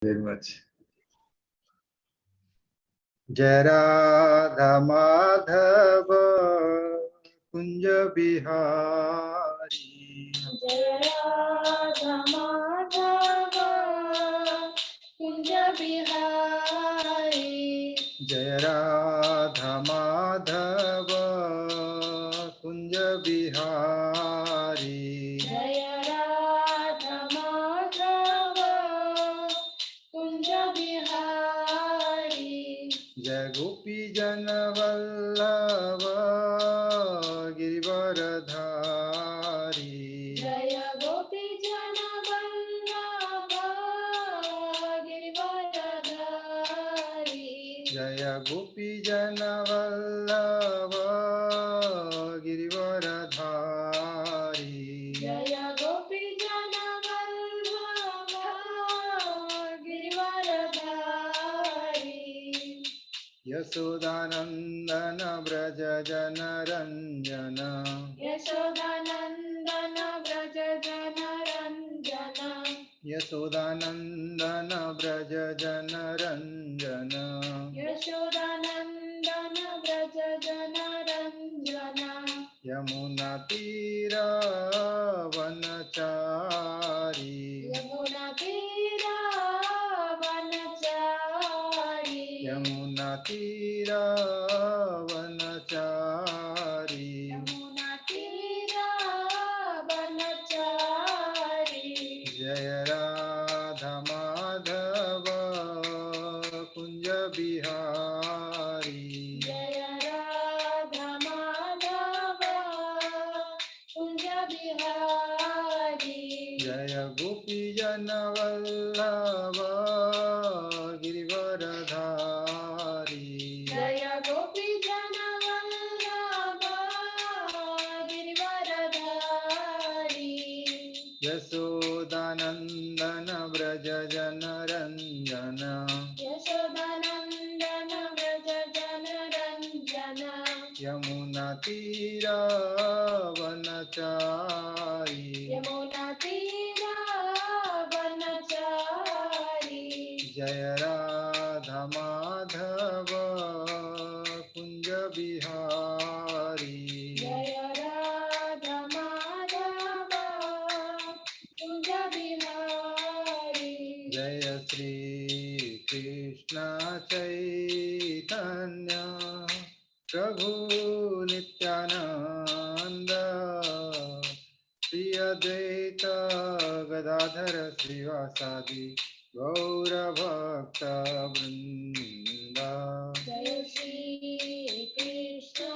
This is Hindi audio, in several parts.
very much. जय राधा माधव कुंज बिहारी, जय राधा माधव कुंज बिहारी, जय राधा माधव कुंज बिहारी, जय राधा माधव कुंज बिहारी, जय गोपी जन वल्लभ गिरिवरधारी, जय गोपी जन वल्लभ गिरिवरधारी, जय गोपी जन वल्लभ गिरिवरधारी, जय गोपी जन वल्लभ गिरिवरधारी, यशोदानंदन व्रज जन रंजन, यशोदानंदन व्रज जन रंजन, यशोदानंदन व्रज जन रंजन, यशोदानंदन व्रज जन रंजन, यमुना तीर वनचारी, यमुना तीर वनचारी, यमुना तीर वनचारी, यमुना तीर वनचारी, जय राधा माधव कुंज बिहारी, जय राधा माधव कुंज बिहारी, जय गोपी जन वल्लभ गिरिवरधारी, जय गोपी जन वल्लभ गिरिवरधारी, यशोदानंदन व्रज जन रंजन, यशोदानंदन व्रज जन रंजन, यमुना तीर वनचारी, यमुना तीर वनचारी, जय राधा माधव कुंज बिहारी, जय राधा माधव कुंज बिहारी, जय श्री कृष्ण चैतन्य प्रभु नित्यानंद, श्री अद्वैत गदाधर श्रीवासादि गौरभक्त वृंद, जय श्री कृष्ण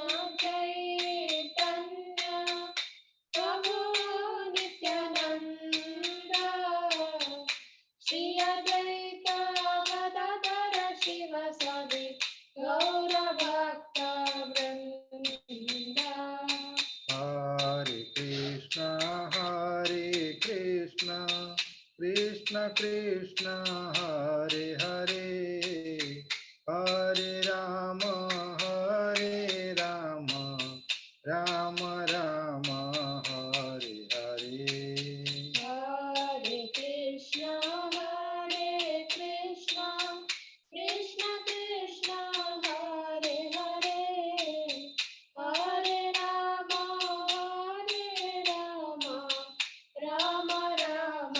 चैतन्य प्रभु नित्यानंद, श्री अद्वैत गदाधर शिवसादि गौरभक्त वृंद, हरे कृष्ण कृष्ण कृष्ण हरे हरे, हरे राम राम राम हरे हरे, हरे कृष्ण कृष्ण कृष्ण हरे हरे, हरे राम राम राम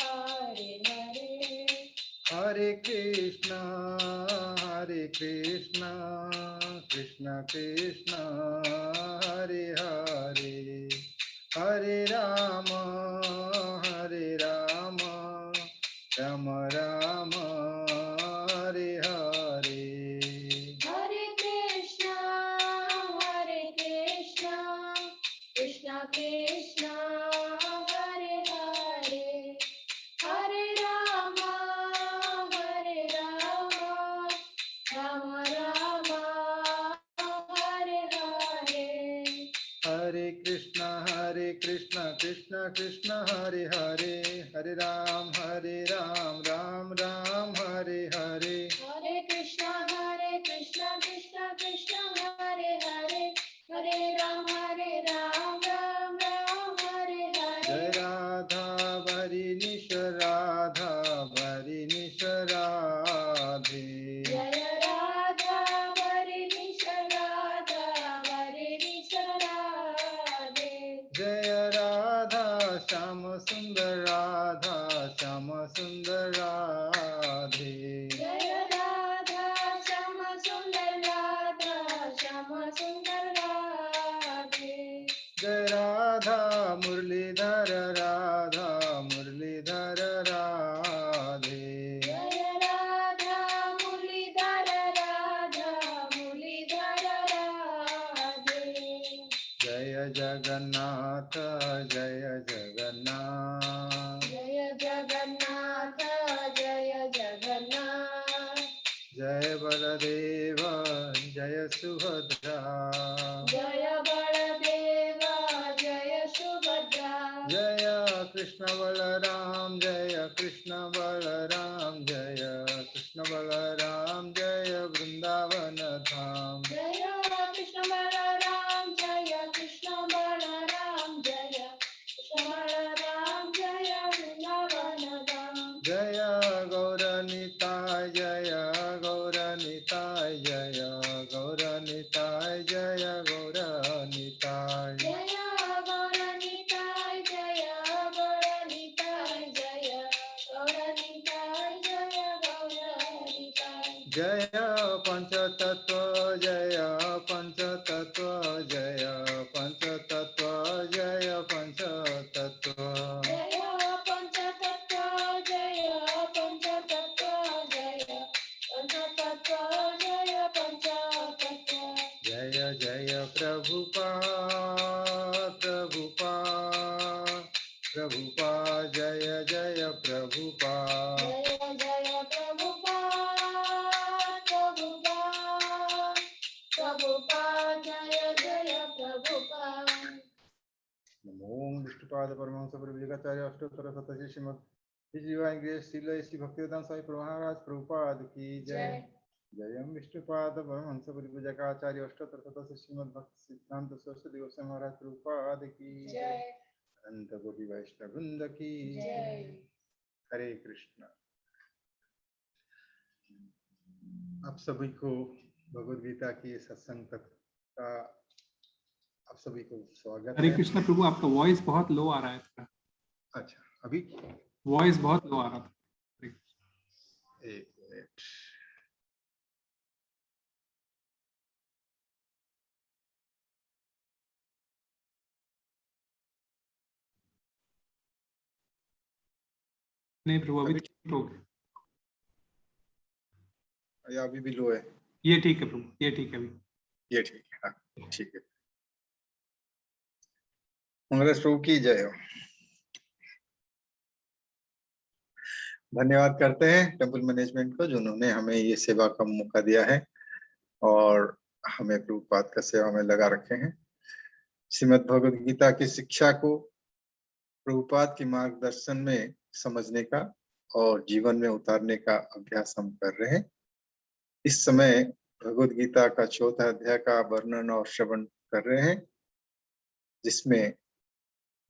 हरे हरे, हरे कृष्ण कृष्ण कृष्ण हरे हरे, हरे राम राम राम हरे हरे, हरे कृष्ण कृष्ण कृष्ण हरे हरे, हरे राम राम राम हरे हरे, हरे कृष्ण कृष्ण कृष्ण हरे हरे, हरे राम राम राम हरे हरे, हरे कृष्ण कृष्ण कृष्ण हरे हरे, हरे राम राम राम हरे हरे, जय राधा भरी निश राधा भरी निश राधे। जय राधा वरनिश राधा वरनिश राधे। जय राधा श्याम सुंदर राधा श्याम सुंदर राधे। जय राधा श्याम सुंदर राधा श्याम सुंदर राधे। जय राधा मुरलीधर राधा मुरलीधर राधे। जय राधा मुरलीधर राधा मुरलीधर राधे। जय जगन्नाथ जय जगन्नाथ। जय जगन्नाथ जय जगन्नाथ। जय बलदेव जय सुभद्रा। जय बलदेव जय सुभद्रा। जय कृष्ण बलराम जय कृष्ण बलराम जय कृष्ण बलराम जय वृंदावन धाम। जय कृष्ण बलराम जय कृष्ण बलराम जय कृष्ण बलराम जय वृंदावन धाम। जय गौरनिताय जय गौरनिताय जय गौरनिताय जय गौरनिताय। जय गौरनिताय जय गौरनिताय जय गौरनिताय जय गौरनिताय। जय पंचतत्व जय पंचतत्व जय पंचतत्व जय पंचतत्व। जय पंचतत्व जय पंचतत्व जय पंचतत्व जय पंचतत्व। जय जय प्रभुपाद प्रभुपाद प्रभुपाद जय जय प्रभुपाद। जय जय प्रभुपाद प्रभुपाद प्रभुपाद जय जय प्रभुपाद। नमो विष्णुपाद परमहंस प्रभुपादाचार्य अष्टोत्तर शतशी श्रीमद् श्रीजीवाय श्रील श्री भक्तिवेदांत स्वामी प्रभु महाराज प्रभुपाद की जय। जय विष्णुपाद परमहंस परिपूजकाचार्य अष्टोत्तर शतशी श्रीमद् भक्ति सिद्धांत सरस्वती गोस्वामी महाराज प्रभुपाद की जय। अनंत कोटि वैष्णव वृंद की जय। हरे कृष्ण। आप सभी को भगवद गीता की सत्संग का आप सभी को स्वागत हरे है। कृष्ण प्रभु, आपका वॉइस बहुत लो आ रहा है थोड़ा। अच्छा, अभी वॉइस बहुत लो आ रहा था। एक मिनट। नहीं प्रभु, अभी ठीक हो गया। या अभी भी लो है? ये ठीक है प्रभु, ये ठीक है अभी। ये ठीक है, हाँ, ठीक है। मंगलेश प्रभु की जय हो। धन्यवाद करते हैं टेम्पल मैनेजमेंट को जिन्होंने हमें ये सेवा का मौका दिया है और हमें प्रभुपाद का सेवा में लगा रखे हैं। श्रीमद् भगवद गीता की शिक्षा को प्रभुपाद के मार्गदर्शन में समझने का और जीवन में उतारने का अभ्यास हम कर रहे हैं। इस समय भगवद गीता का चौथा अध्याय का वर्णन और श्रवण कर रहे हैं, जिसमें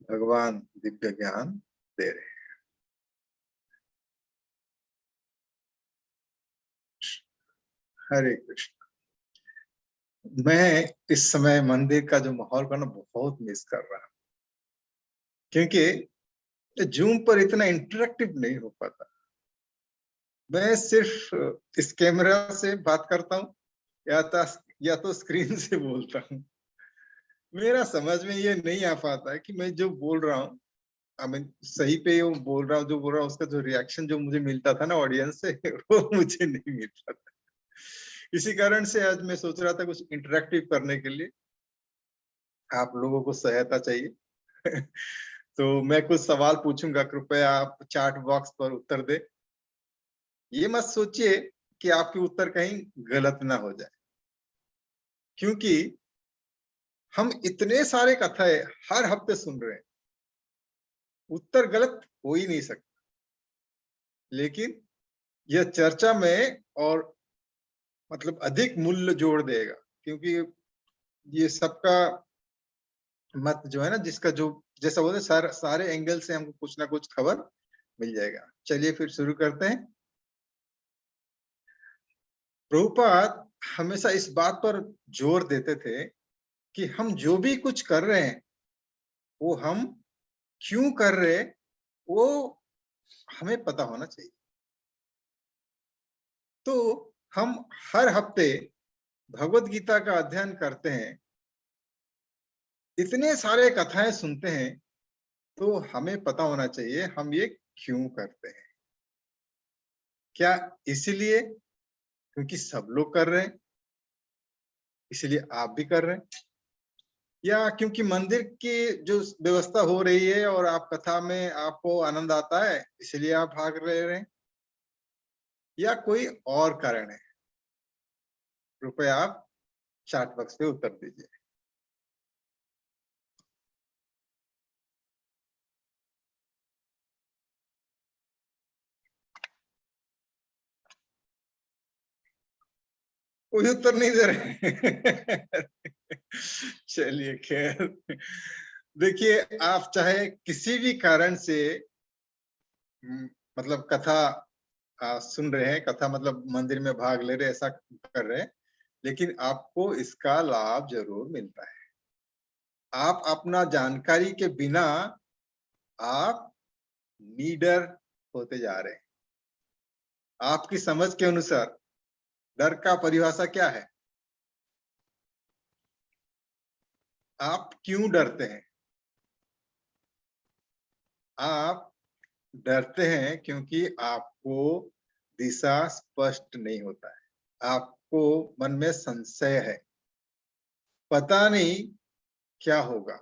भगवान दिव्य ज्ञान दे रहे हैं। हरे कृष्ण। मैं इस समय मंदिर का जो माहौल का ना बहुत मिस कर रहा हूं, क्योंकि जूम पर इतना इंटरेक्टिव नहीं हो पाता। मैं सिर्फ इस कैमरा से बात करता हूँ या तो स्क्रीन से बोलता हूँ। मेरा समझ में ये नहीं आ पाता है कि मैं जो बोल रहा हूँ, सही पे वो बोल रहा हूँ, जो बोल रहा हूँ उसका जो रिएक्शन जो मुझे मिलता था ना ऑडियंस से वो मुझे नहीं मिल रहा था। इसी कारण से आज मैं सोच रहा था कुछ इंटरेक्टिव करने के लिए आप लोगों को सहायता चाहिए। तो मैं कुछ सवाल पूछूंगा, कृपया आप चैट बॉक्स पर उत्तर दे। ये मत सोचिए कि आपके उत्तर कहीं गलत ना हो जाए, क्योंकि हम इतने सारे कथाएं हर हफ्ते सुन रहे हैं, उत्तर गलत हो ही नहीं सकता। लेकिन यह चर्चा में और मतलब अधिक मूल्य जोड़ देगा, क्योंकि ये सबका मत जो है ना, जिसका जो जैसा बोलते सारे एंगल से हमको कुछ ना कुछ खबर मिल जाएगा। चलिए फिर शुरू करते हैं। प्रभुपाद हमेशा इस बात पर जोर देते थे कि हम जो भी कुछ कर रहे हैं वो हम क्यों कर रहे, वो हमें पता होना चाहिए। तो हम हर हफ्ते भगवत गीता का अध्ययन करते हैं, इतने सारे कथाएं सुनते हैं, तो हमें पता होना चाहिए हम ये क्यों करते हैं। क्या इसलिए क्योंकि सब लोग कर रहे हैं इसलिए आप भी कर रहे हैं, या क्योंकि मंदिर की जो व्यवस्था हो रही है और आप कथा में आपको आनंद आता है इसलिए आप भाग रहे हैं, या कोई और कारण है? कृपया आप चैट बॉक्स पे उत्तर दीजिए। कोई उत्तर नहीं दे रहे। चलिए खैर, देखिए आप चाहे किसी भी कारण से मतलब कथा सुन रहे हैं, कथा मतलब मंदिर में भाग ले रहे, ऐसा कर रहे हैं, लेकिन आपको इसका लाभ जरूर मिलता है। आप अपना जानकारी के बिना आप लीडर होते जा रहे हैं। आपकी समझ के अनुसार डर का परिभाषा क्या है? आप क्यों डरते हैं? आप डरते हैं क्योंकि आपको दिशा स्पष्ट नहीं होता है, आपको मन में संशय है, पता नहीं क्या होगा,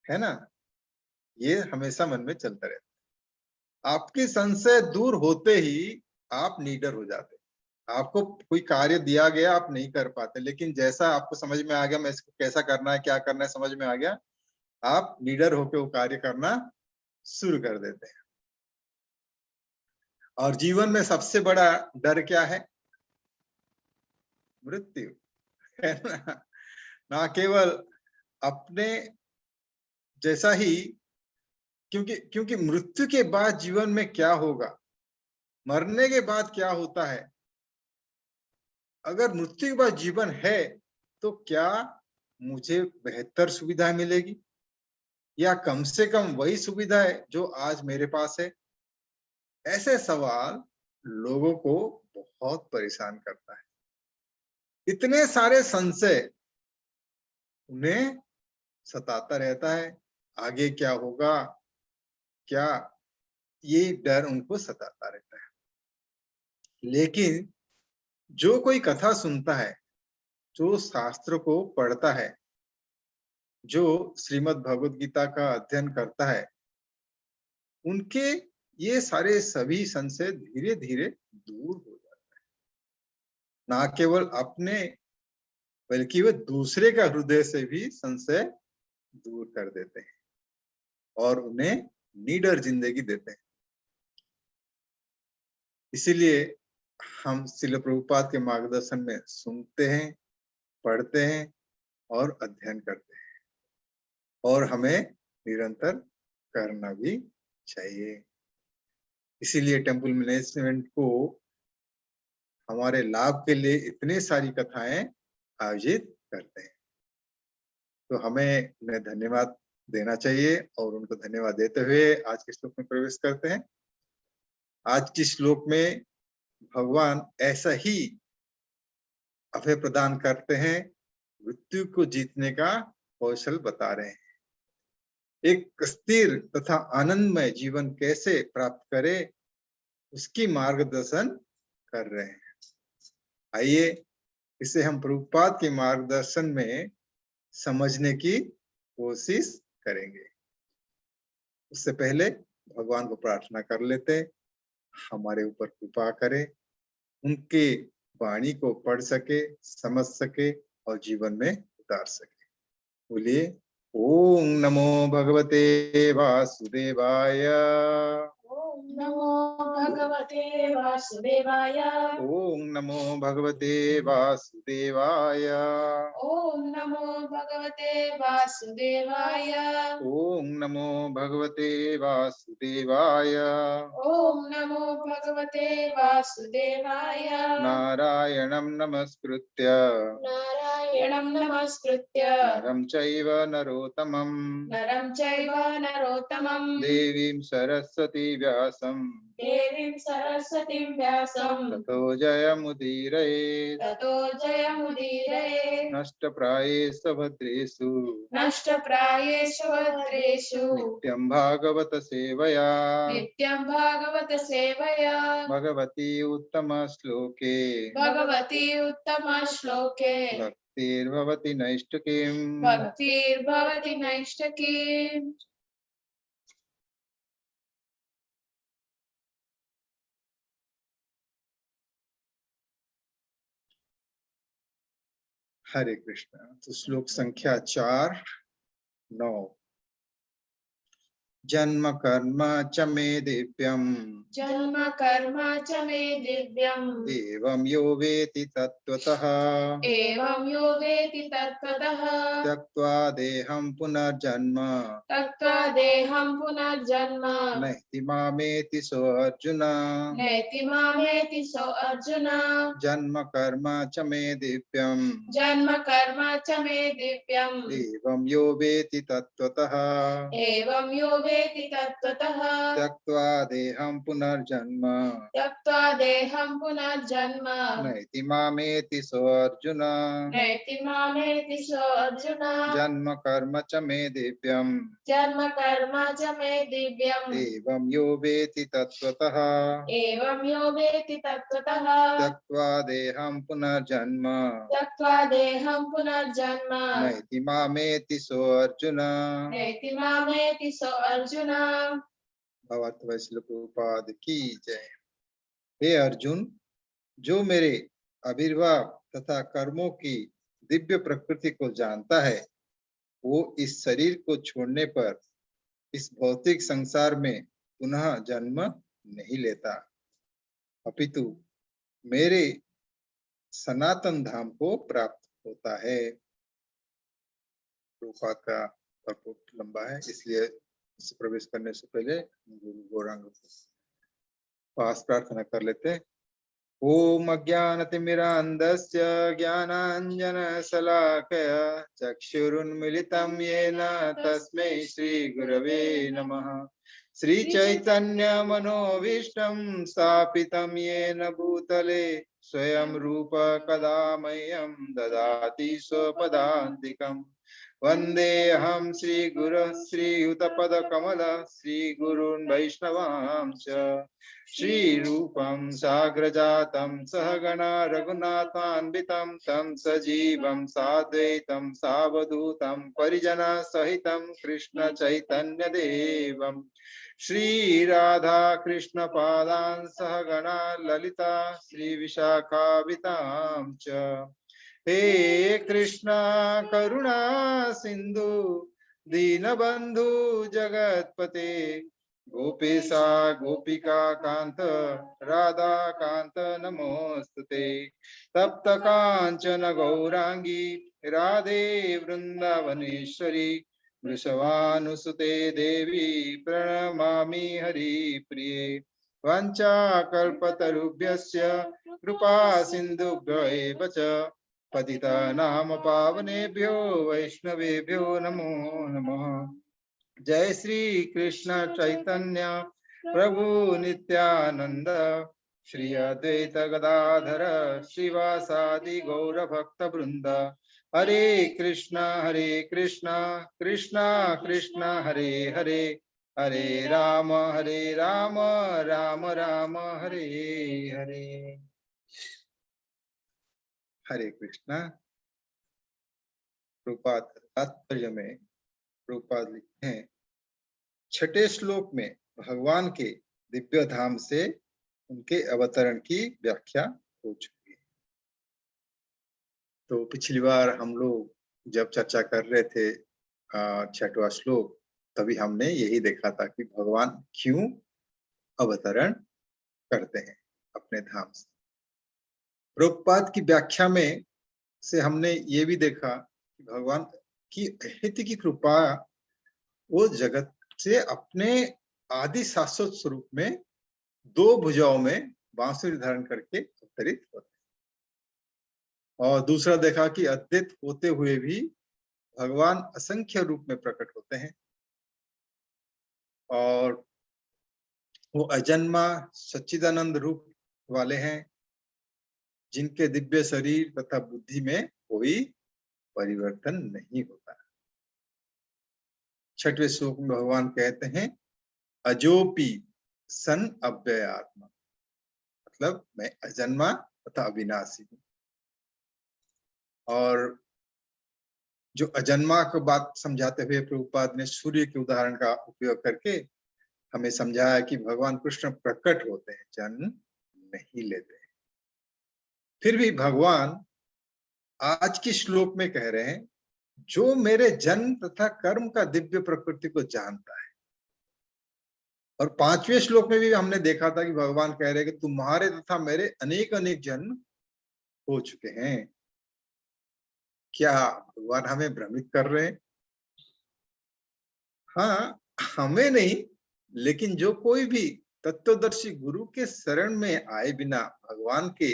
है ना? ये हमेशा मन में चलता रहता है। आपकी संशय दूर होते ही आप लीडर हो जाते हैं। आपको कोई कार्य दिया गया, आप नहीं कर पाते, लेकिन जैसा आपको समझ में आ गया मैं इसको कैसा करना है, क्या करना है, समझ में आ गया, आप लीडर होकर वो कार्य करना शुरू कर देते हैं। और जीवन में सबसे बड़ा डर क्या है? मृत्यु, है ना? ना केवल अपने जैसा ही, क्योंकि क्योंकि मृत्यु के बाद जीवन में क्या होगा, मरने के बाद क्या होता है, अगर मृत्यु के बाद जीवन है तो क्या मुझे बेहतर सुविधा मिलेगी, या कम से कम वही सुविधा है जो आज मेरे पास है? ऐसे सवाल लोगों को बहुत परेशान करता है। इतने सारे संशय उन्हें सताता रहता है, आगे क्या होगा, क्या, ये डर उनको सताता रहता है। लेकिन जो कोई कथा सुनता है, जो शास्त्र को पढ़ता है, जो श्रीमद् भगवत गीता का अध्ययन करता है, उनके ये सारे सभी संशय धीरे धीरे दूर हो जाते हैं। ना केवल अपने बल्कि वे दूसरे का हृदय से भी संशय दूर कर देते हैं और उन्हें निडर जिंदगी देते हैं। इसीलिए हम श्रील प्रभुपाद के मार्गदर्शन में सुनते हैं, पढ़ते हैं और अध्ययन करते हैं, और हमें निरंतर करना भी चाहिए। इसीलिए टेम्पल मैनेजमेंट को हमारे लाभ के लिए इतने सारी कथाएं आयोजित करते हैं, तो हमें उन्हें धन्यवाद देना चाहिए। और उनको धन्यवाद देते हुए आज के श्लोक में प्रवेश करते हैं। आज के श्लोक में भगवान ऐसा ही अभय प्रदान करते हैं, मृत्यु को जीतने का कौशल बता रहे हैं। एक स्थिर तथा आनंदमय जीवन कैसे प्राप्त करे, उसकी मार्गदर्शन कर रहे हैं। आइए इसे हम प्रभुपाद के मार्गदर्शन में समझने की कोशिश करेंगे। उससे पहले भगवान को प्रार्थना कर लेते, हमारे ऊपर कृपा करें, उनके वाणी को पढ़ सके, समझ सके और जीवन में उतार सके। बोलिए ओम नमो भगवते वासुदेवाय। ओम नमो भगवते वासुदेवाय। ओम नमो भगवते वासुदेवाय। ओम नमो भगवते वासुदेवाय। ओम नमो भगवते वासुदेवाय। ओम नमो भगवते वासुदेवाय। नारायणं नमस्कृत्य नारायणं नमस्कृत्य नरं चैव नरोत्तमं नरं चैव नरोत्तमं देवीं सरस्वती व्यासं देवीं सरस्वतीं व्यासं ततो जयमुदीरयेत्। ततो जयमुदीरये। नष्टप्रायेषु भद्रेषु नष्टप्रायेषु भद्रेषु नित्यं भागवत सेवया नित्यं भागवत सेवया भगवती उत्तमश्लोके भगवती उत्तमश्लोके भक्तिर्भवति नैष्ठिकीम्। भक्तिर्भवति नैष्ठिकीम्। हरे कृष्ण। तो श्लोक संख्या 4-9। जन्म कर्म च मे दिव्यम् जन्म कर्म च मे दिव्यम् एवं यो वेति तत्त्वतः एवं यो वेति तत्त्वतः त्यक्त्वा देहं पुनर्जन्म त्यक्त्वा देहं पुनर्जन्म नैति मामेति सो अर्जुन। नैति मामेति सो अर्जुन। जन्म कर्म च मे दिव्यम् जन्म कर्म च मे दिव्यम् एवं यो वेति तत्त्वतः एवं यो वेति तत्त्वतः त्यक्त्वा देहं पुनर्जन्म त्यक्त्वा देहं पुनर्जन्म नैति मामेति सो अर्जुन। नैति मामेति सो अर्जुन। जन्म कर्म च मे दिव्यम् जन्म कर्म च मे दिव्यम् एवं यो वेति तत्त्वतः एवं यो वेति तत्त्वतः त्यक्त्वा देहं पुनर्जन्म त्यक्त्वा देहं पुनर्जन्म नैति मामेति सो अर्जुन। नैति मामेति सो अर्जुन। भगवत वैष्णव प्रभुपाद की जय। हे अर्जुन, जो मेरे आविर्भाव तथा कर्मों की दिव्य प्रकृति को जानता है, वो इस शरीर को छोड़ने पर इस भौतिक संसार में पुनः जन्म नहीं लेता, अपितु मेरे सनातन धाम को प्राप्त होता है। प्रभुपाद का पद लंबा है, इसलिए इस प्रवेश करने से पहले गुरु गौरांग पास प्रार्थना कर लेते हैं। ओम अज्ञानतिमिरान्धस्य ज्ञानाञ्जनशलाकया चक्षुरुन्मिलितं येन तस्मै श्रीगुरवे नमः। श्रीचैतन्यमनोभीष्टं स्थापितं येन भूतले स्वयं रूप कदा मह्यं ददाति स्वपदान्तिकम्। वन्देऽहं श्रीगुरुं श्रीयुतपदकमल श्रीगुरून् वैष्णवांश्च श्रीरूपं साग्रजातं सहगणा रघुनाथान्वितं तं सजीवं साद्वैतं सावधूतं परिजनसहितं कृष्ण चैतन्यदेवं श्रीराधा कृष्ण पादान् सहगणा ललिता श्रीविशाखावितां च। हे कृष्ण करुणा सिंधु दीनबंधु जगतपते गोपेशा गोपिका कांत राधा कांत नमोस्तुते। तप्त कांचन गौरांगी राधे वृंदावनेश्वरी वृषभानुसुते देवी प्रणमामि हरिप्रिये। वाञ्छाकल्पतरुभ्यश्च कृपा सिन्धुभ्यो एव च पतितानां पावनेभ्यो वैष्णवेभ्यो नमो नमः। जय श्री कृष्ण चैतन्य प्रभु नित्यानंद श्री अद्वैत गदाधर श्रीवासादि गौर भक्त वृंद। हरे कृष्ण कृष्ण कृष्ण हरे हरे, हरे राम राम राम हरे हरे। हरे कृष्णा। प्रभुपाद तात्पर्य में प्रभुपाद लिखते हैं, छठे श्लोक में भगवान के दिव्य धाम से उनके अवतरण की व्याख्या हो चुकी है। तो पिछली बार हम लोग जब चर्चा कर रहे थे 6वां श्लोक, तभी हमने यही देखा था कि भगवान क्यों अवतरण करते हैं अपने धाम से। प्रभुपाद की व्याख्या में से हमने ये भी देखा कि भगवान की अहित की कृपा वो जगत से अपने आदि शाश्वत स्वरूप में 2 भुजाओं में बांसुरी धारण करके अवतरित होते हैं। और दूसरा देखा कि अद्वैत होते हुए भी भगवान असंख्य रूप में प्रकट होते हैं और वो अजन्मा सच्चिदानंद रूप वाले हैं, जिनके दिव्य शरीर तथा बुद्धि में कोई परिवर्तन नहीं होता। 6वें श्लोक में भगवान कहते हैं अजोपि सन अव्यय आत्मा, मतलब मैं अजन्मा तथा अविनाशी हूं। और जो अजन्मा को बात समझाते हुए प्रभुपाद ने सूर्य के उदाहरण का उपयोग करके हमें समझाया कि भगवान कृष्ण प्रकट होते हैं, जन्म नहीं लेते। फिर भी भगवान आज की श्लोक में कह रहे हैं जो मेरे जन्म तथा कर्म का दिव्य प्रकृति को जानता है। और 5वें श्लोक में भी हमने देखा था कि भगवान कह रहे हैं कि तुम्हारे तथा मेरे अनेक अनेक जन्म हो चुके हैं। क्या भगवान हमें भ्रमित कर रहे हैं? हाँ, हमें नहीं, लेकिन जो कोई भी तत्वदर्शी गुरु के शरण में आए बिना भगवान के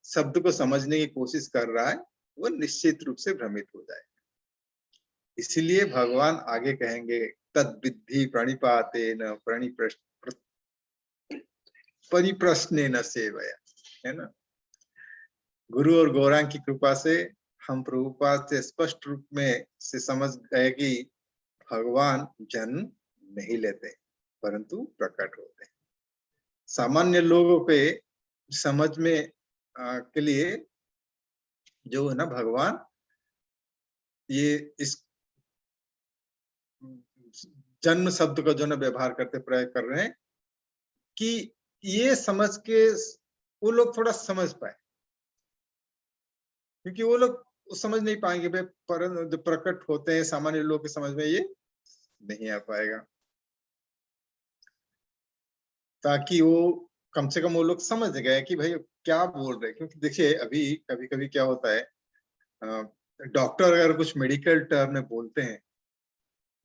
शब्द को समझने की कोशिश कर रहा है, वो निश्चित रूप से भ्रमित हो जाए। इसीलिए भगवान आगे कहेंगे तद्विद्धि प्रणिपातेन परिप्रश्नेन सेवया, है ना। गुरु और गौरांग की कृपा से हम प्रभुपाद से स्पष्ट रूप में से समझ गए कि भगवान जन्म नहीं लेते परंतु प्रकट होते हैं। सामान्य लोगों के समझ में के लिए जो है ना, भगवान ये इस जन्म शब्द का जो ना व्यवहार करते प्रयोग कर रहे हैं कि ये समझ के वो लोग थोड़ा समझ पाए, क्योंकि वो लोग समझ नहीं पाएंगे भाई, पर जो प्रकट होते हैं सामान्य लोग की समझ में ये नहीं आ पाएगा, ताकि वो कम से कम वो लोग समझ गए कि भाई क्या बोल रहे हैं। क्योंकि देखिए अभी कभी कभी क्या होता है, डॉक्टर अगर कुछ मेडिकल टर्म में बोलते हैं,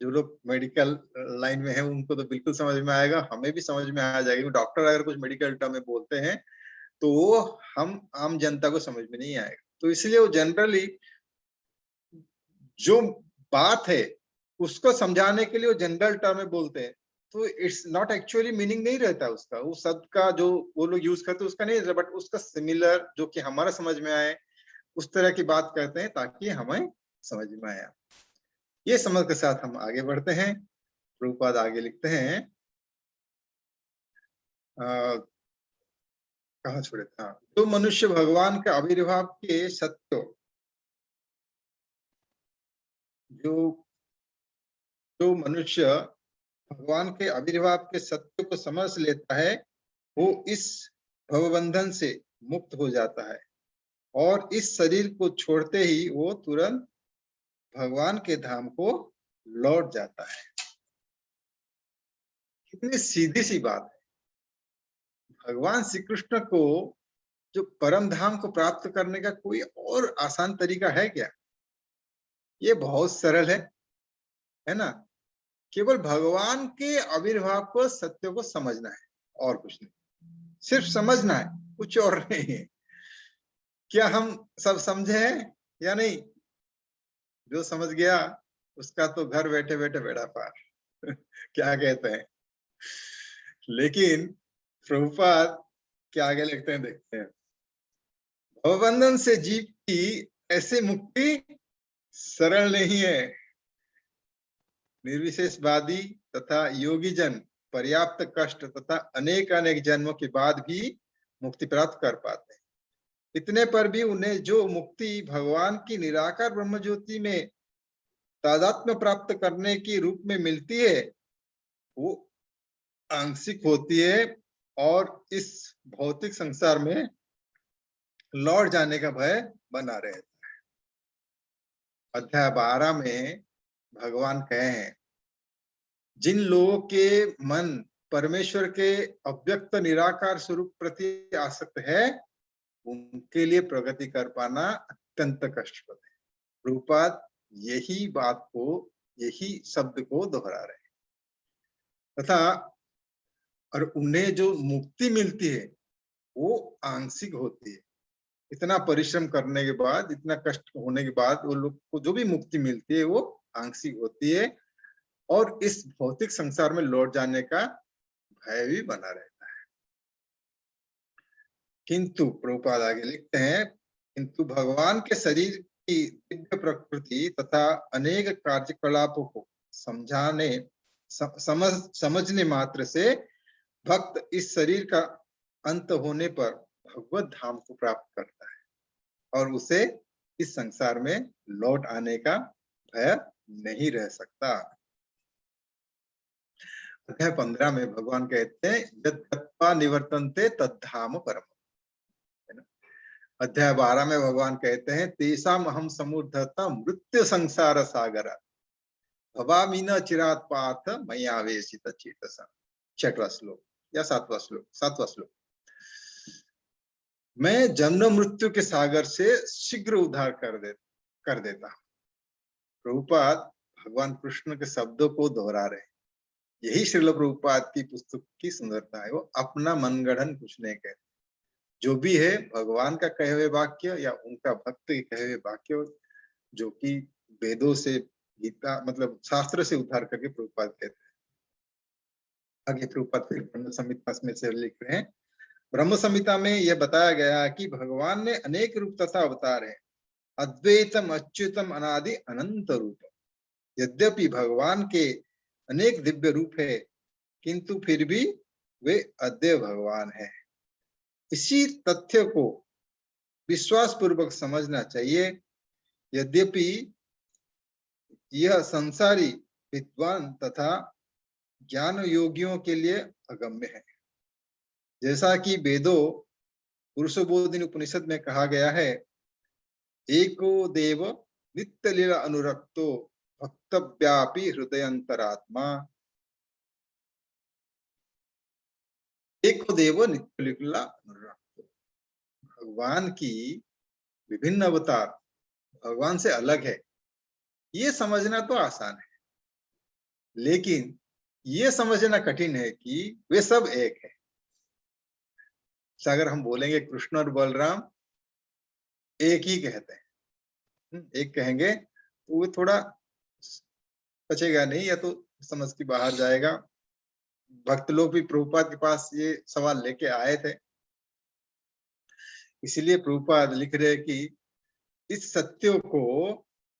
जो लोग मेडिकल लाइन में है उनको तो बिल्कुल समझ में आएगा, हमें भी समझ में आ जाएगा। डॉक्टर अगर कुछ मेडिकल टर्म में बोलते हैं तो वो हम आम जनता को समझ में नहीं आएगा। तो इसलिए वो जनरली जो बात है उसको समझाने के लिए वो जनरल टर्म में बोलते हैं, तो इट्स नॉट एक्चुअली मीनिंग नहीं रहता उसका, वो शब्द का जो वो लोग यूज करते हैं उसका नहीं रहता, बट उसका सिमिलर जो कि हमारा समझ में आए उस तरह की बात करते हैं ताकि हमें समझ में आया। ये समझ के साथ हम आगे बढ़ते हैं। प्रभुपाद आगे लिखते हैं, कहाँ छोड़े था, तो मनुष्य भगवान के आविर्भाव के सत्य जो मनुष्य भगवान के आविर्भाव के सत्य को समझ लेता है वो इस भवबंधन से मुक्त हो जाता है और इस शरीर को छोड़ते ही वो तुरंत भगवान के धाम को लौट जाता है। कितनी सीधी सी बात है। भगवान श्री कृष्ण को जो परम धाम को प्राप्त करने का कोई और आसान तरीका है क्या? ये बहुत सरल है ना। केवल भगवान के आविर्भाव को सत्य को समझना है और कुछ नहीं, सिर्फ समझना है, कुछ और नहीं है। क्या हम सब समझे हैं या नहीं? जो समझ गया उसका तो घर बैठे बैठे बेड़ा पार क्या कहते हैं। लेकिन प्रभुपाद क्या आगे लिखते हैं, देखते हैं। भवबंधन से जीव की ऐसी मुक्ति सरल नहीं है। निर्विशेषवादी तथा योगी जन पर्याप्त कष्ट तथा अनेक अनेक जन्मों के बाद भी मुक्ति प्राप्त कर पाते हैं। इतने पर भी उन्हें जो मुक्ति भगवान की निराकार ब्रह्म ज्योति में तादात्म्य प्राप्त करने के रूप में मिलती है वो आंशिक होती है और इस भौतिक संसार में लौट जाने का भय बना रहता है। अध्याय 12 में भगवान कहे हैं, जिन लोगों के मन परमेश्वर के अव्यक्त निराकार स्वरूप प्रति आसक्त है, उनके लिए प्रगति कर पाना अत्यंत कष्टप्रद है। प्रभुपाद यही बात को, यही शब्द को दोहरा रहे हैं। तथा और उन्हें जो मुक्ति मिलती है वो आंशिक होती है। इतना परिश्रम करने के बाद, इतना कष्ट होने के बाद वो लोग को जो भी मुक्ति मिलती है वो आंशिक होती है, और इस भौतिक संसार में लौट जाने का भय भी बना रहता है। किंतु प्रभुपाद आगे लिखते हैं, किंतु भगवान के शरीर की दिव्य प्रकृति तथा अनेक कार्यकलापों को समझने मात्र से भक्त इस शरीर का अंत होने पर भगवत धाम को प्राप्त करता है और उसे इस संसार में लौट आने का भय नहीं रह सकता। अध्याय 15 में भगवान कहते हैं, यद गत्वा निवर्तन्ते तद्धाम परम। अध्याय 12 में भगवान कहते हैं, तेषाम अहम समुद्धता मृत्यु संसार सागर भवामि न चिरात् पार्थ मय्यावेशित चेतसा। 6वां श्लोक या 7वां श्लोक। मैं जन्म मृत्यु के सागर से शीघ्र उद्धार कर देता हूं। प्रभुपाद भगवान कृष्ण के शब्दों को दोहरा रहे हैं। यही श्रील प्रभुपाद की पुस्तक की सुंदरता है। वो अपना मनगढ़ंत कुछ नहीं कहते, जो भी है भगवान का कहे हुए वाक्य या उनका भक्त के कहे हुए वाक्य, जो कि वेदों से, गीता मतलब शास्त्र से उद्धार करके प्रभुपाद कहते हैं। आगे प्रभुपाद फिर ब्रह्म संहिता में से लिख रहे हैं, ब्रह्म संहिता में यह बताया गया कि भगवान ने अनेक रूप तथा अवतार है, अद्वैतम अच्युतम अनादि अनंत रूप। यद्यपि भगवान के अनेक दिव्य रूप है, किंतु फिर भी वे अद्वैत भगवान है। इसी तथ्य को विश्वास पूर्वक समझना चाहिए। यद्यपि यह संसारी विद्वान तथा ज्ञान योगियों के लिए अगम्य है। जैसा कि वेदों पुरुषोबोधिनी उपनिषद में कहा गया है, एको देव नित्य लीला अनुरक्तो भक्तव्यापि हृदयंतरात्मा। एको देव नित्य लीला अनुरक्तो, भगवान की विभिन्न अवतार भगवान से अलग है, ये समझना तो आसान है, लेकिन ये समझना कठिन है कि वे सब एक है। अगर हम बोलेंगे कृष्ण और बलराम एक ही कहते हैं, एक कहेंगे तो वो थोड़ा बचेगा नहीं, या तो समझ के बाहर जाएगा। भक्त लोग भी प्रभुपाद के पास ये सवाल लेके आए थे, इसीलिए प्रभुपाद लिख रहे हैं कि इस सत्य को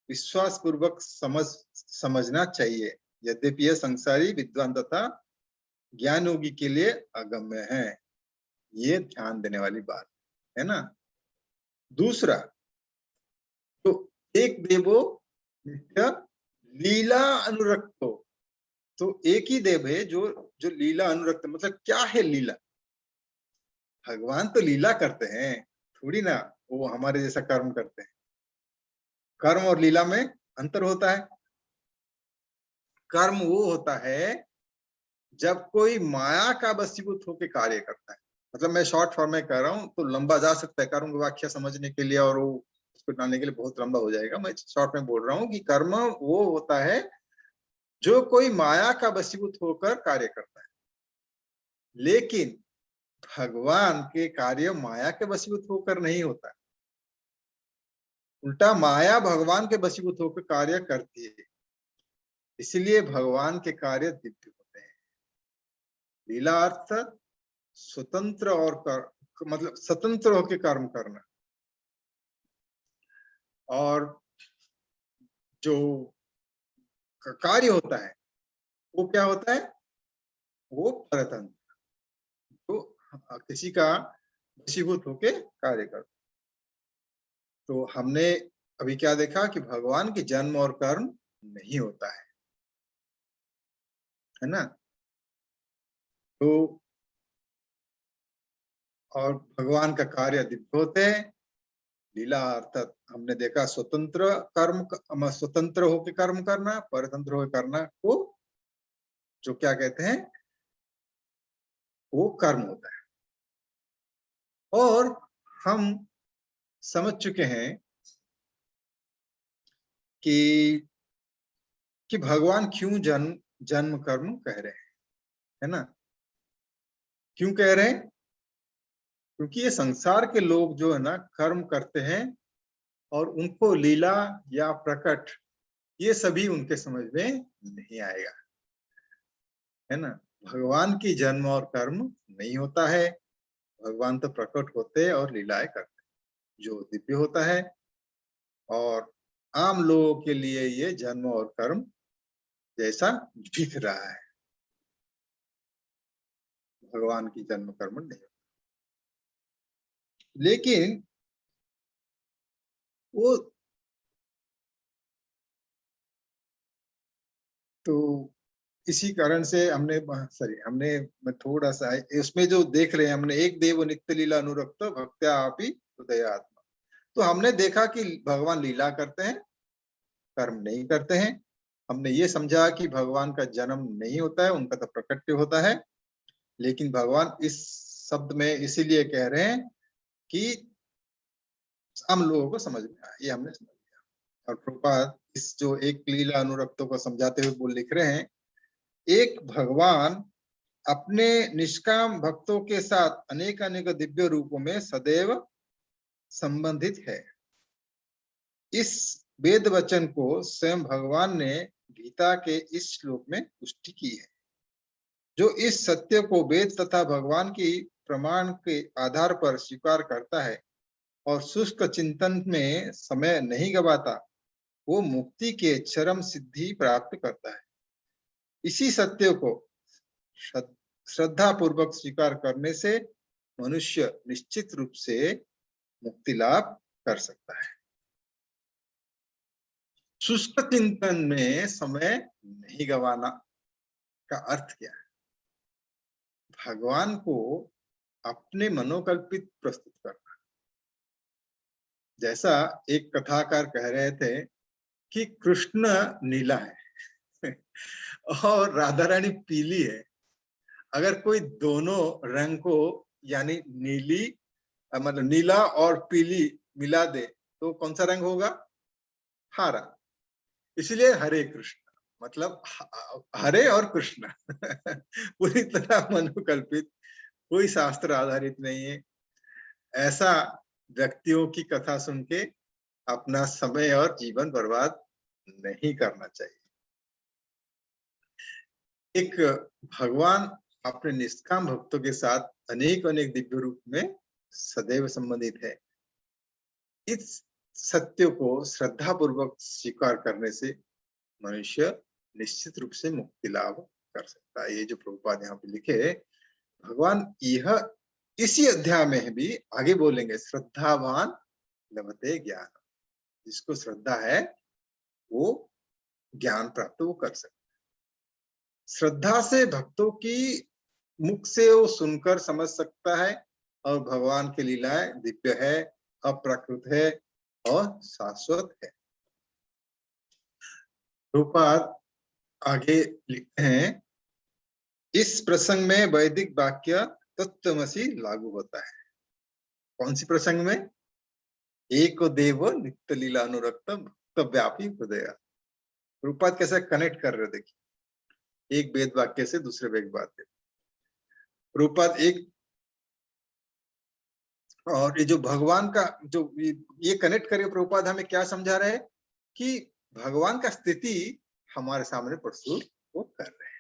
विश्वास पूर्वक समझना चाहिए। यद्यपि यह संसारी विद्वान तथा ज्ञान योगी के लिए अगम्य है, ये ध्यान देने वाली बात है ना। दूसरा, तो एक देवो नित्य लीला अनुरक्तो, तो एक ही देव है जो जो लीला अनुरक्त, मतलब क्या है लीला? भगवान तो लीला करते हैं, थोड़ी ना वो हमारे जैसा कर्म करते हैं। कर्म और लीला में अंतर होता है। कर्म वो होता है जब कोई माया का वशीभूत होकर कार्य करता है। मतलब मैं शॉर्ट फॉर्म में कह रहा हूं तो लंबा जा सकता है कर्म की व्याख्या समझने के लिए, और वो उसको जानने के लिए बहुत लंबा हो जाएगा। मैं शॉर्ट में बोल रहा हूँ कि कर्म वो होता है जो कोई माया का वशीभूत होकर कार्य करता है। लेकिन भगवान के कार्य माया के वशीभूत होकर नहीं होता, उल्टा माया भगवान के वशीभूत होकर कार्य करती है। इसलिए भगवान के कार्य दिव्य होते हैं। लीला अर्थ स्वतंत्र और मतलब स्वतंत्र होकर कर्म करना, और जो कार्य होता है वो क्या होता है? वो परतंत्र, तो किसी का वशीभूत होकर कार्य करता। तो हमने अभी क्या देखा कि भगवान की जन्म और कर्म नहीं होता है ना। तो और भगवान का कार्य दिव्य होते हैं, लीला अर्थात हमने देखा स्वतंत्र होकर कर्म करना, परतंत्र होकर करना को जो क्या कहते हैं, वो कर्म होता है। और हम समझ चुके हैं कि भगवान क्यों जन्म जन्म कर्म कह रहे हैं, है ना? क्यों कह रहे हैं? क्योंकि ये संसार के लोग जो है ना कर्म करते हैं और उनको लीला या प्रकट ये सभी उनके समझ में नहीं आएगा, है ना? भगवान की जन्म और कर्म नहीं होता है, भगवान तो प्रकट होते और लीलाएं करते जो दिव्य होता है। और आम लोगों के लिए ये जन्म और कर्म जैसा दिख रहा है, भगवान की जन्म कर्म नहीं। लेकिन वो तो इसी कारण से हमने मैं थोड़ा सा उसमें जो देख रहे हैं, हमने एक देव नित्य लीला अनुरक्त भक्त्या आपी हृदय आत्मा, तो हमने देखा कि भगवान लीला करते हैं, कर्म नहीं करते हैं। हमने ये समझा कि भगवान का जन्म नहीं होता है, उनका तो प्रकट्य होता है। लेकिन भगवान इस शब्द में इसीलिए कह रहे हैं कि हम लोगों को समझ में आया, ये हमने समझ लिया। और प्रभुपाद इस जो एक लीला अनुरक्तों को समझाते हुए बोल लिख रहे हैं, एक भगवान अपने निष्काम भक्तों के साथ अनेक अनेक दिव्य रूपों में सदैव संबंधित है। इस वेद वचन को स्वयं भगवान ने गीता के इस श्लोक में पुष्टि की है। जो इस सत्य को वेद तथा भगवान की प्रमाण के आधार पर स्वीकार करता है और शुष्क चिंतन में समय नहीं गवाता, वो मुक्ति के चरम सिद्धि प्राप्त करता है। इसी सत्य को श्रद्धा पूर्वक स्वीकार करने से मनुष्य निश्चित रूप से मुक्ति लाभ कर सकता है। शुष्क चिंतन में समय नहीं गवाना का अर्थ क्या है? भगवान को अपने मनोकल्पित प्रस्तुत करना। जैसा एक कथाकार कह रहे थे कि कृष्ण नीला है और राधा रानी पीली है। अगर कोई दोनों रंग को यानी नीली मतलब नीला और पीली मिला दे तो कौन सा रंग होगा? हरा। इसलिए हरे कृष्ण मतलब हरे और कृष्ण पूरी तरह मनोकल्पित, कोई शास्त्र आधारित नहीं है। ऐसा व्यक्तियों की कथा सुन के अपना समय और जीवन बर्बाद नहीं करना चाहिए। एक भगवान अपने निष्काम भक्तों के साथ अनेक अनेक दिव्य रूप में सदैव संबंधित है। इस सत्य को श्रद्धा पूर्वक स्वीकार करने से मनुष्य निश्चित रूप से मुक्ति लाभ कर सकता है। ये जो प्रभुपाद यहाँ पे लिखे, भगवान यह इसी अध्याय में भी आगे बोलेंगे, श्रद्धावान लभते ज्ञान। जिसको श्रद्धा है वो ज्ञान प्राप्त वो कर सकता है। श्रद्धा से भक्तों की मुख से वो सुनकर समझ सकता है और भगवान की लीलाएं दिव्य है, अप्राकृत है और शाश्वत है। प्रभुपाद आगे लिखते हैं, इस प्रसंग में वैदिक वाक्य तत्त्वमसि लागू होता है। कौन सी प्रसंग में? एक देव नित्य लीला अनुरक्त भक्त व्यापी हृदय। प्रभुपाद कैसे कनेक्ट कर रहे, देखिए एक वेद वाक्य से दूसरे वेद वाक्य। प्रभुपाद एक और ये जो भगवान का जो ये कनेक्ट करके प्रभुपाद हमें क्या समझा रहे हैं कि भगवान का स्थिति हमारे सामने प्रस्तुत वो कर रहे हैं।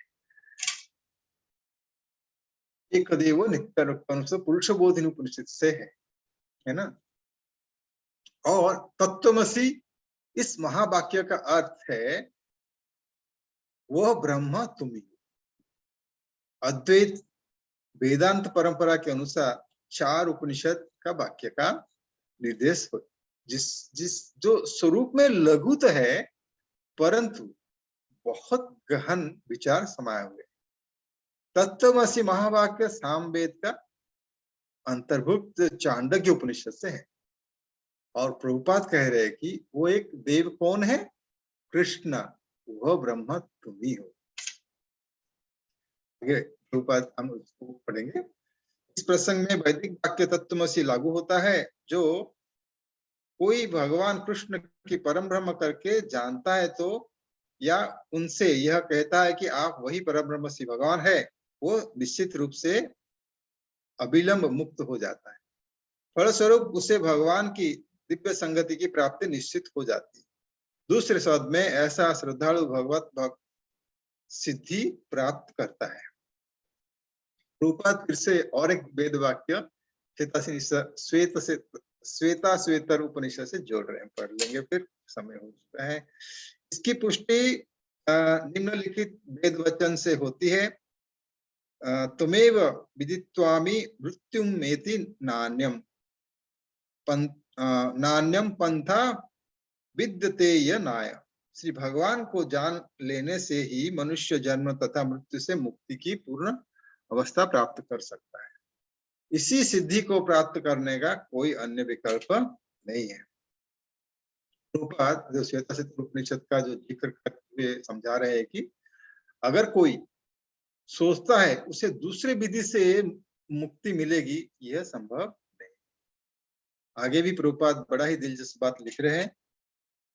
एक देव नित्य पुरुष बोधिनी उपनिषद से है ना। और तत्वमसि इस महावाक्य का अर्थ है वह ब्रह्म तुम ही। अद्वैत वेदांत परंपरा के अनुसार 4 उपनिषद का वाक्य का निर्देश हो, जिस जो स्वरूप में लघु तो है परंतु बहुत गहन विचार समाये हुए। तत्वमसि महावाक्य सामवेद का अंतर्भुक्त चांडक्य उपनिषद से है। और प्रभुपाद कह रहे हैं कि वो एक देव कौन है? कृष्ण, वह ब्रह्म तुम ही हो। आगे प्रभुपाद हम उसको पढ़ेंगे। इस प्रसंग में वैदिक वाक्य तत्वमसि लागू होता है। जो कोई भगवान कृष्ण की परम ब्रह्म करके जानता है तो या उनसे यह कहता है कि आप वही परम ब्रह्म श्री भगवान है, वो निश्चित रूप से अविलंब मुक्त हो जाता है। फलस्वरूप उसे भगवान की दिव्य संगति की प्राप्ति निश्चित हो जाती है। दूसरे शब्द में ऐसा श्रद्धालु भगवत भक्त सिद्धि प्राप्त करता है। रूपात फिर से और एक वेद वाक्य श्वेता श्वेतर उपनिषद से जोड़ रहे हैं, पढ़ लेंगे, फिर समय हो चुका है। इसकी पुष्टि निम्नलिखित वेद वचन से होती है। तुमेव विदित्वामि मृत्युमेति नान्यम नान्यम पंथा विद्यते यनाय। श्री भगवान को जान लेने से ही मनुष्य जन्म तथा मृत्यु से मुक्ति की पूर्ण अवस्था प्राप्त कर सकता है। इसी सिद्धि को प्राप्त करने का कोई अन्य विकल्प नहीं है। जो श्वेता उपनिषद का जो जिक्र करते हुए समझा रहे हैं कि अगर कोई सोचता है उसे दूसरे विधि से मुक्ति मिलेगी, यह संभव नहीं। आगे भी प्रभुपाद बड़ा ही दिलचस्प बात लिख रहे हैं,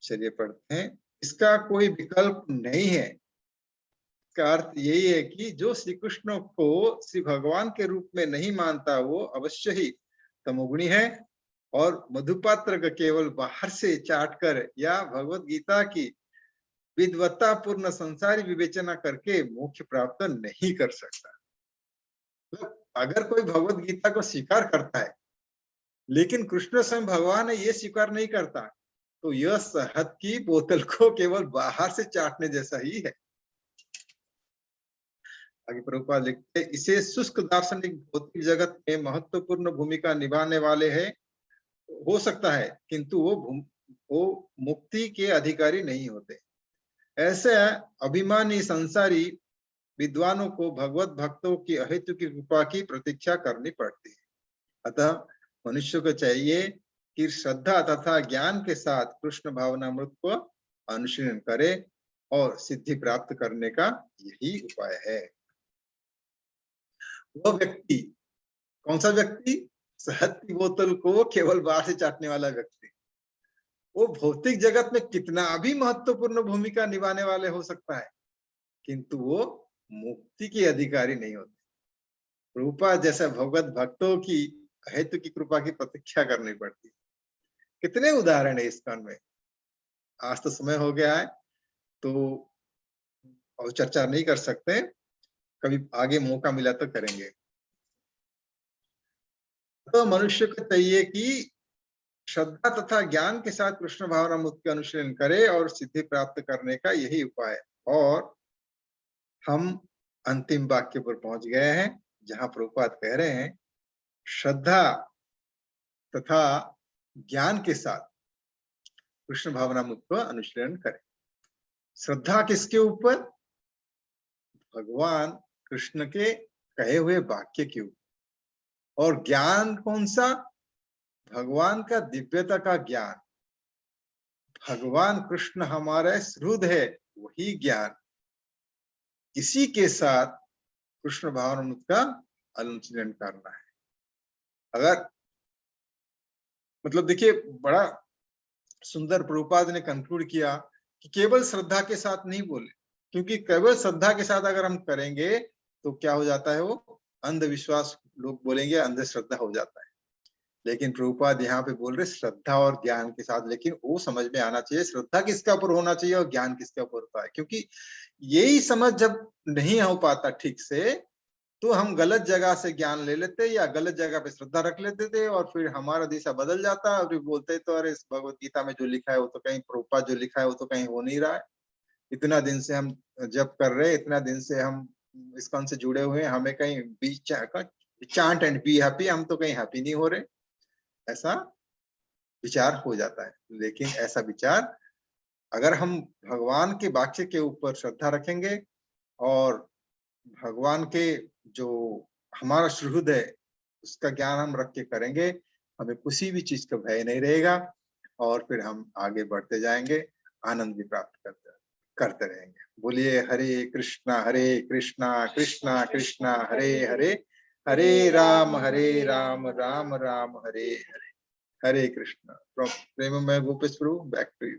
चलिए पढ़ते हैं। इसका कोई विकल्प नहीं है। इसका अर्थ यही है कि जो श्री कृष्ण को श्री भगवान के रूप में नहीं मानता, वो अवश्य ही तमोगुणी है और मधुपात्र का केवल बाहर से चाटकर या भगवत गीता की विद्वत्ता पूर्ण संसारी विवेचना करके मोक्ष प्राप्त नहीं कर सकता। तो अगर कोई भगवत गीता को स्वीकार करता है लेकिन कृष्ण स्वयं भगवान है ये स्वीकार नहीं करता, तो यह शहद की बोतल को केवल बाहर से चाटने जैसा ही है। आगे प्रभुपाद लिखते हैं, इसे शुष्क दार्शनिक भौतिक जगत में महत्वपूर्ण भूमिका निभाने वाले हैं हो सकता है, किंतु वो मुक्ति के अधिकारी नहीं होते। ऐसे अभिमानी संसारी विद्वानों को भगवत भक्तों की अहेतु की कृपा की प्रतीक्षा करनी पड़ती है। अतः मनुष्य को चाहिए कि श्रद्धा तथा ज्ञान के साथ कृष्ण भावनामृत को अनुशीलन करे और सिद्धि प्राप्त करने का यही उपाय है। वह व्यक्ति, कौन सा व्यक्ति? शहद की बोतल को केवल बाहर से चाटने वाला व्यक्ति। वो भौतिक जगत में कितना भी महत्वपूर्ण भूमिका निभाने वाले हो सकता है, किंतु वो मुक्ति के अधिकारी नहीं होते। प्रभुपाद जैसा भगवत भक्तों की हेतु की कृपा की प्रतीक्षा करनी पड़ती है। कितने उदाहरण है इस कांड में। आज तो समय हो गया है तो और चर्चा नहीं कर सकते, कभी आगे मौका मिला तो करेंगे। तो मनुष्य को चाहिए कि श्रद्धा तथा ज्ञान के साथ कृष्ण भावना मुक्त का अनुशीलन करे और सिद्धि प्राप्त करने का यही उपाय है। और हम अंतिम वाक्य पर पहुंच गए हैं जहां प्रभुपाद कह रहे हैं, श्रद्धा तथा ज्ञान के साथ कृष्ण भावना मुक्त का अनुशीलन करें। श्रद्धा किसके ऊपर? भगवान कृष्ण के कहे हुए वाक्य के ऊपर। और ज्ञान कौन सा? भगवान का दिव्यता का ज्ञान। भगवान कृष्ण हमारा सुहृद है, वही ज्ञान। इसी के साथ कृष्ण भावनामृत का अनुशीलन करना है। अगर मतलब देखिए, बड़ा सुंदर प्रभुपाद ने कंक्लूड किया कि केवल श्रद्धा के साथ नहीं बोले, क्योंकि केवल श्रद्धा के साथ अगर हम करेंगे तो क्या हो जाता है, वो अंधविश्वास, लोग बोलेंगे अंधश्रद्धा हो जाता है। लेकिन प्रभुपाद यहाँ पे बोल रहे श्रद्धा और ज्ञान के साथ। लेकिन वो समझ में आना चाहिए श्रद्धा किसके ऊपर होना चाहिए और ज्ञान किसके ऊपर होता है, क्योंकि यही समझ जब नहीं हो पाता ठीक से तो हम गलत जगह से ज्ञान ले लेते या गलत जगह पे श्रद्धा रख लेते थे और फिर हमारा दिशा बदल जाता और फिर बोलते तो अरे इस भगवत गीता में जो लिखा है वो तो कहीं, प्रभुपाद जो लिखा है वो तो कहीं हो नहीं रहा है। इतना दिन से हम जप कर रहे हैं, इतना दिन से हम इस्कॉन से जुड़े हुए हैं, हमें कहीं be chant and be happy, हम तो कहीं हैप्पी नहीं हो रहे, ऐसा विचार हो जाता है। लेकिन ऐसा विचार अगर हम भगवान के वाक्य के ऊपर श्रद्धा रखेंगे और भगवान के जो हमारा सुहृद है उसका ज्ञान हम रख के करेंगे, हमें किसी भी चीज का भय नहीं रहेगा। और फिर हम आगे बढ़ते जाएंगे, आनंद भी प्राप्त करते रहेंगे। बोलिए हरे कृष्णा कृष्णा कृष्णा हरे हरे, हरे राम राम राम हरे हरे, हरे कृष्णा। प्रेम में गोपेश प्रभु, बैक टू यू।